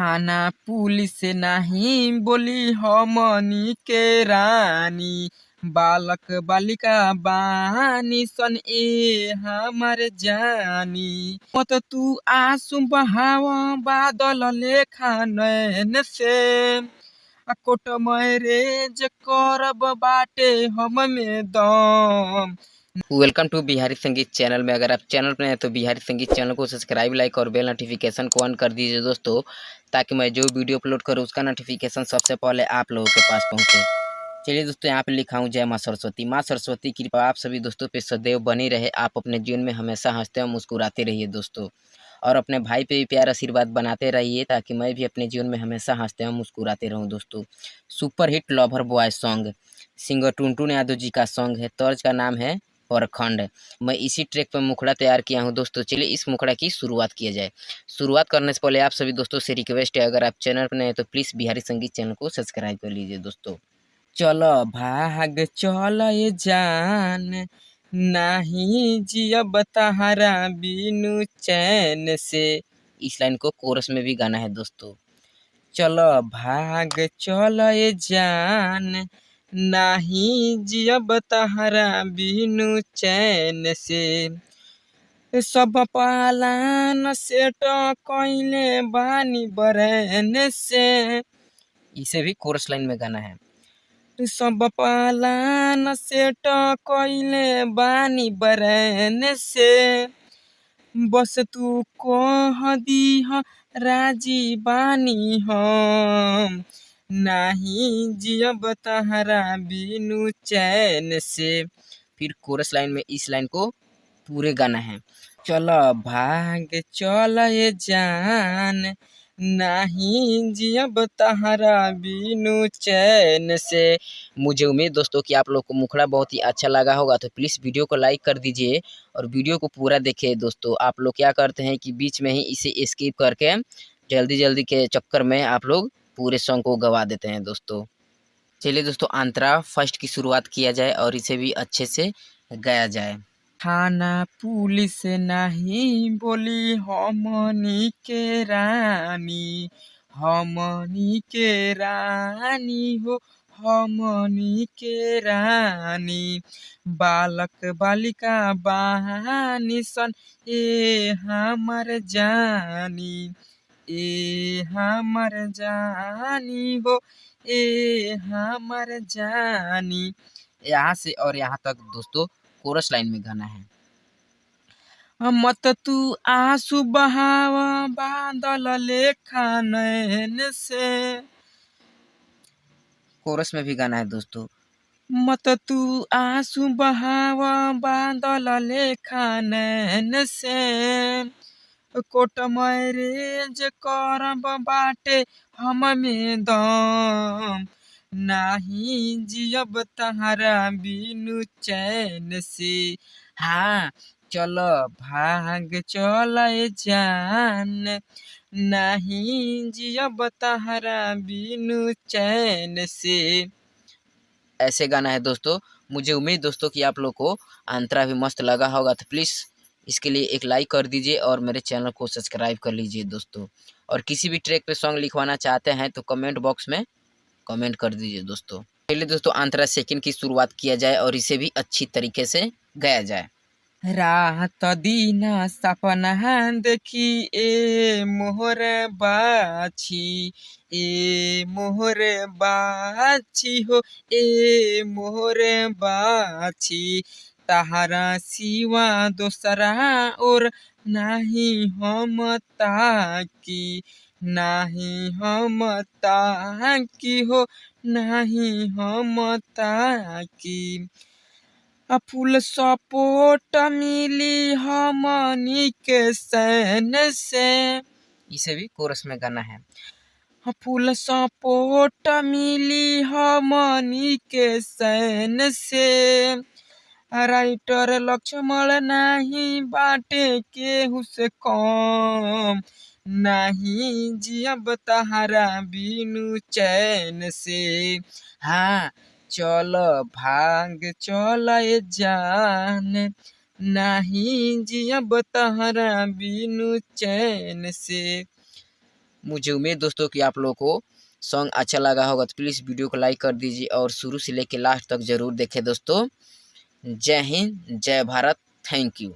थाना पुलिस नाही बोली हमनी के रानी, बालक बालिका बानी सन ए हमर जानी। मत तू आंसू बहाव बादल लेखा नैन से, कोट मैरेज करब बाटे हम में दम। वेलकम टू बिहारी संगीत चैनल में। अगर आप चैनल पर हैं तो बिहारी संगीत चैनल को सब्सक्राइब, लाइक और बेल नोटिफिकेशन को ऑन कर दीजिए दोस्तों, ताकि मैं जो वीडियो अपलोड करूँ उसका नोटिफिकेशन सबसे पहले आप लोगों के पास पहुँचे। चलिए दोस्तों, यहाँ पे लिखा हूँ जय माँ सरस्वती। माँ सरस्वती की कृपा आप सभी दोस्तों पे सदैव बनी रहे। आप अपने जीवन में हमेशा हंसते और मुस्कुराते रहिए दोस्तों, और अपने भाई पे भी प्यार आशीर्वाद बनाते रहिए, ताकि मैं भी अपने जीवन में हमेशा हंसते और मुस्कुराते रहूँ दोस्तों। Super hit lover boy song, singer Tuntun Yadav ji का सॉन्ग है। तर्ज का नाम है परखंड। मैं इसी ट्रैक पर मुखड़ा तैयार किया हूँ दोस्तों। चलिए इस मुखड़ा की शुरुआत किया जाए। शुरुआत करने से पहले आप सभी दोस्तों से रिक्वेस्ट है, अगर आप चैनल पर नए हैं तो प्लीज़ बिहारी संगीत चैनल को सब्सक्राइब कर लीजिए दोस्तों। चलो भाग चल ये जान, नहीं जियब तहरा बिनु चैन से। इस लाइन को कोरस में भी गाना है दोस्तों। चलो भाग चल ये जान, नहीं जियब तहरा बिनु चैन से, सब पालान सेट कइले बानी बरैन से। इसे भी कोरस लाइन में गाना है। सब पालान सेट कइले बानी बरैन से, बस तू कह दीह राजी बानी हम, नहीं जियब तहरा बिनु चैन से। फिर कोरस लाइन में इस लाइन को पूरे गाना है। चल भाग चल ये जान, नहीं जियब तहरा बिनु चैन से। मुझे उम्मीद दोस्तों कि आप लोग को मुखड़ा बहुत ही अच्छा लगा होगा, तो प्लीज़ वीडियो को लाइक कर दीजिए और वीडियो को पूरा देखिए दोस्तों। आप लोग क्या करते हैं कि बीच में ही इसे स्किप करके जल्दी जल्दी के चक्कर में आप लोग पूरे सॉन्ग को गवा देते हैं दोस्तों। चलिए दोस्तों, अंतरा फर्स्ट की शुरुआत किया जाए और इसे भी अच्छे से गाया जाए। थाना पुलिस नहीं बोली हमनी के रानी, हमनी के रानी हो, हमनी के रानी, बालक बालिका बानी सन ए हमर जानी, ए हमर जानी हो, ए हमर जानी। यहाँ से और यहाँ तक दोस्तों कोरस लाइन में गाना है। मत तू आंसू बहाव बादल लेखा नैन से। कोरस में भी गाना है दोस्तों। मत तू आंसू बहाव बादल लेखा नैन से, कोट मैरेज करब बाटे हम में दम, नाही जियब तहरा बिनु चैन से। हाँ चल भाग चल ये जान, नहीं जियब तहरा बिनु चैन से। ऐसे गाना है दोस्तों। मुझे उम्मीद दोस्तों कि आप लोग को अंतरा भी मस्त लगा होगा, तो प्लीज़ इसके लिए एक लाइक कर दीजिए और मेरे चैनल को सब्सक्राइब कर लीजिए दोस्तों। और किसी भी ट्रैक पे सॉन्ग लिखवाना चाहते हैं तो कमेंट बॉक्स में कमेंट कर दीजिए दोस्तों। चलिए दोस्तों, अंतरा सेकंड की शुरुआत किया जाए और इसे भी अच्छी तरीके से गाया जाए। रात दिन सपना देखी ए मोहर बाछी, ए मोहर बाछी हो, ए मोहर बाछी, तहरा सिवा दोसरा और नाही हम ताकी, नाही हम ताकी हो, नाही हम ताकी, फूल सपोर्ट मिली हमनी के सैन से। इसे भी कोरस में गाना है। फूल सपोर्ट मिली हमनी के सैन से, राइटर लक्ष्मण नहीं बाटे केहू से कम, नहीं जियब तहरा बिनु चैन से। हाँ चल भाग चल ये जान, नहीं जियब तहरा बिनु चैन से। मुझे उम्मीद दोस्तों कि आप लोगों को सॉन्ग अच्छा लगा होगा, तो प्लीज़ वीडियो को लाइक कर दीजिए और शुरू से लेकर लास्ट तक ज़रूर देखें दोस्तों। जय हिंद, जय भारत, थैंक यू।